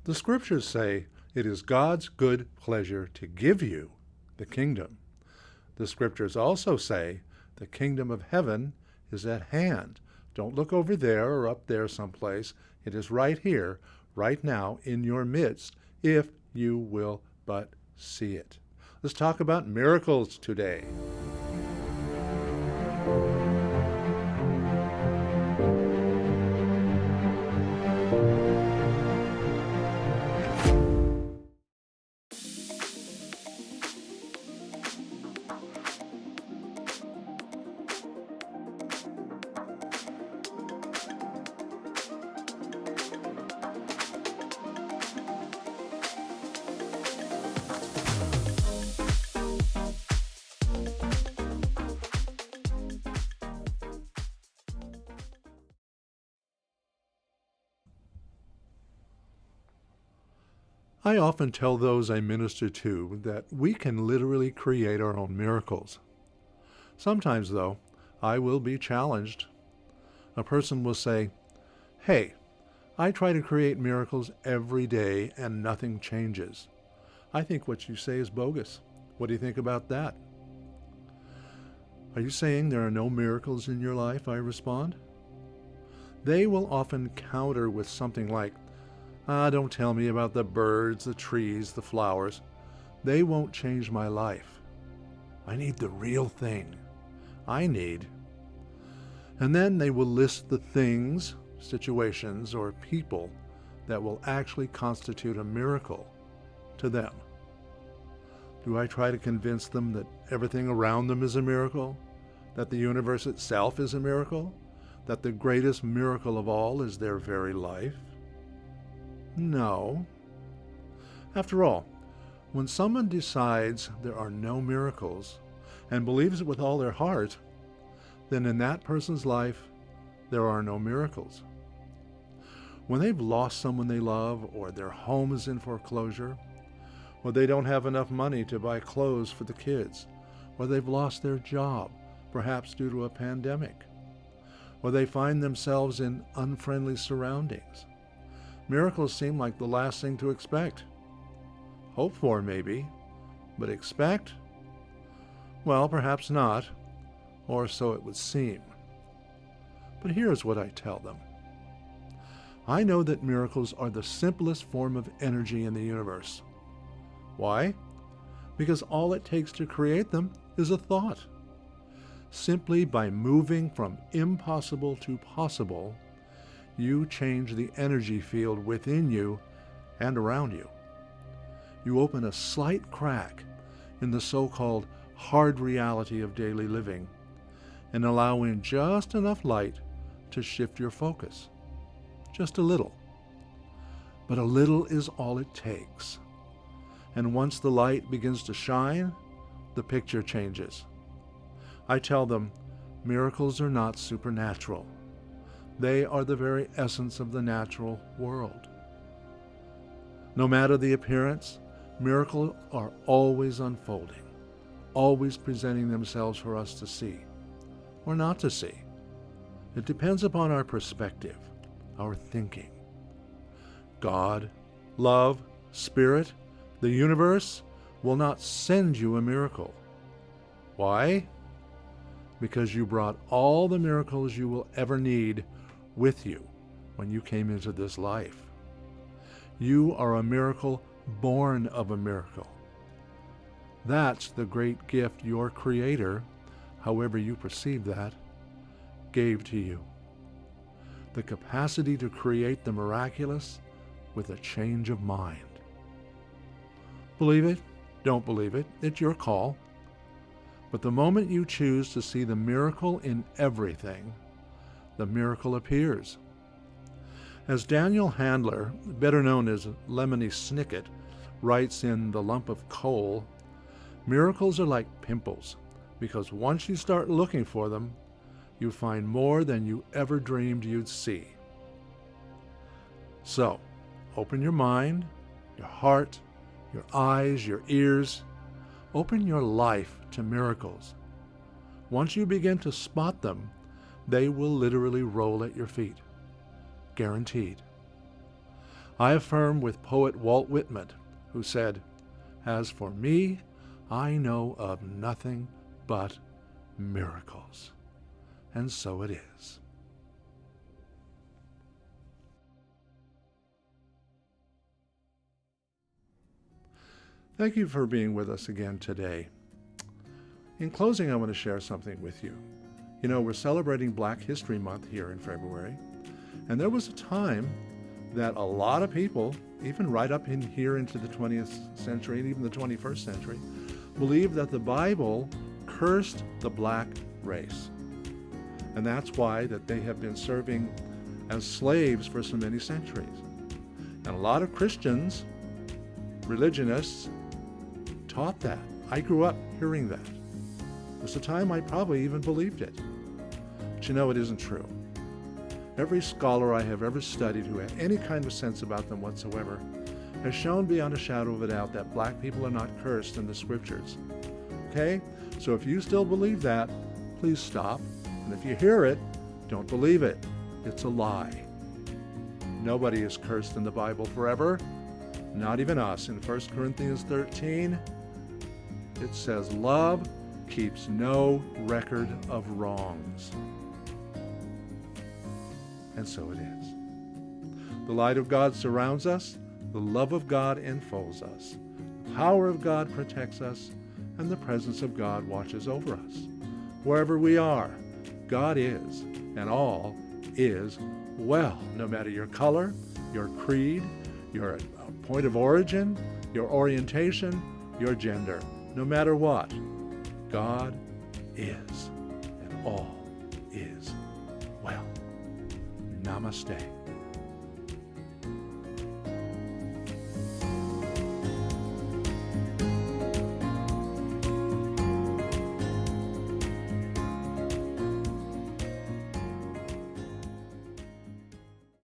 The scriptures say it is God's good pleasure to give you the kingdom. The scriptures also say the kingdom of heaven is at hand. Don't look over there or up there someplace. It is right here, right now, in your midst, if you will but see it. Let's talk about miracles today. I often tell those I minister to that we can literally create our own miracles. Sometimes, though, I will be challenged. A person will say, "Hey, I try to create miracles every day and nothing changes. I think what you say is bogus. What do you think about that?" "Are you saying there are no miracles in your life?" I respond. They will often counter with something like, "Don't tell me about the birds, the trees, the flowers. They won't change my life. I need the real thing. I need..." And then they will list the things, situations, or people that will actually constitute a miracle to them. Do I try to convince them that everything around them is a miracle? That the universe itself is a miracle? That the greatest miracle of all is their very life? No. After all, when someone decides there are no miracles and believes it with all their heart, then in that person's life, there are no miracles. When they've lost someone they love, or their home is in foreclosure, or they don't have enough money to buy clothes for the kids, or they've lost their job, perhaps due to a pandemic, or they find themselves in unfriendly surroundings, miracles seem like the last thing to expect. Hope for, maybe, but expect? Well, perhaps not, or so it would seem. But here's what I tell them. I know that miracles are the simplest form of energy in the universe. Why? Because all it takes to create them is a thought. Simply by moving from impossible to possible, you change the energy field within you and around you. You open a slight crack in the so-called hard reality of daily living and allow in just enough light to shift your focus. Just a little. But a little is all it takes. And once the light begins to shine, the picture changes. I tell them, miracles are not supernatural. They are the very essence of the natural world. No matter the appearance, miracles are always unfolding, always presenting themselves for us to see, or not to see. It depends upon our perspective, our thinking. God, love, spirit, the universe will not send you a miracle. Why? Because you brought all the miracles you will ever need with you when you came into this life. You are a miracle born of a miracle. That's the great gift your Creator, however you perceive that, gave to you. The capacity to create the miraculous with a change of mind. Believe it, don't believe it, it's your call. But the moment you choose to see the miracle in everything, the miracle appears. As Daniel Handler, better known as Lemony Snicket, writes in The Lump of Coal, miracles are like pimples, because once you start looking for them, you find more than you ever dreamed you'd see. So, open your mind, your heart, your eyes, your ears. Open your life to miracles. Once you begin to spot them, they will literally roll at your feet. Guaranteed. I affirm with poet Walt Whitman, who said, "As for me, I know of nothing but miracles." And so it is. Thank you for being with us again today. In closing, I want to share something with you. You know, we're celebrating Black History Month here in February, and there was a time that a lot of people, even right up in here into the 20th century and even the 21st century, believed that the Bible cursed the black race. And that's why that they have been serving as slaves for so many centuries. And a lot of Christians, religionists, taught that. I grew up hearing that. There's a time I probably even believed it. But you know, it isn't true. Every scholar I have ever studied who had any kind of sense about them whatsoever has shown beyond a shadow of a doubt that black people are not cursed in the scriptures. Okay? So if you still believe that, please stop. And if you hear it, don't believe it. It's a lie. Nobody is cursed in the Bible forever, not even us. In 1 Corinthians 13, it says, "Love keeps no record of wrongs." And so it is. The light of God surrounds us, the love of God enfolds us, the power of God protects us, and the presence of God watches over us. Wherever we are, God is, and all is well, no matter your color, your creed, your point of origin, your orientation, your gender. No matter what, God is, and all is well. Namaste.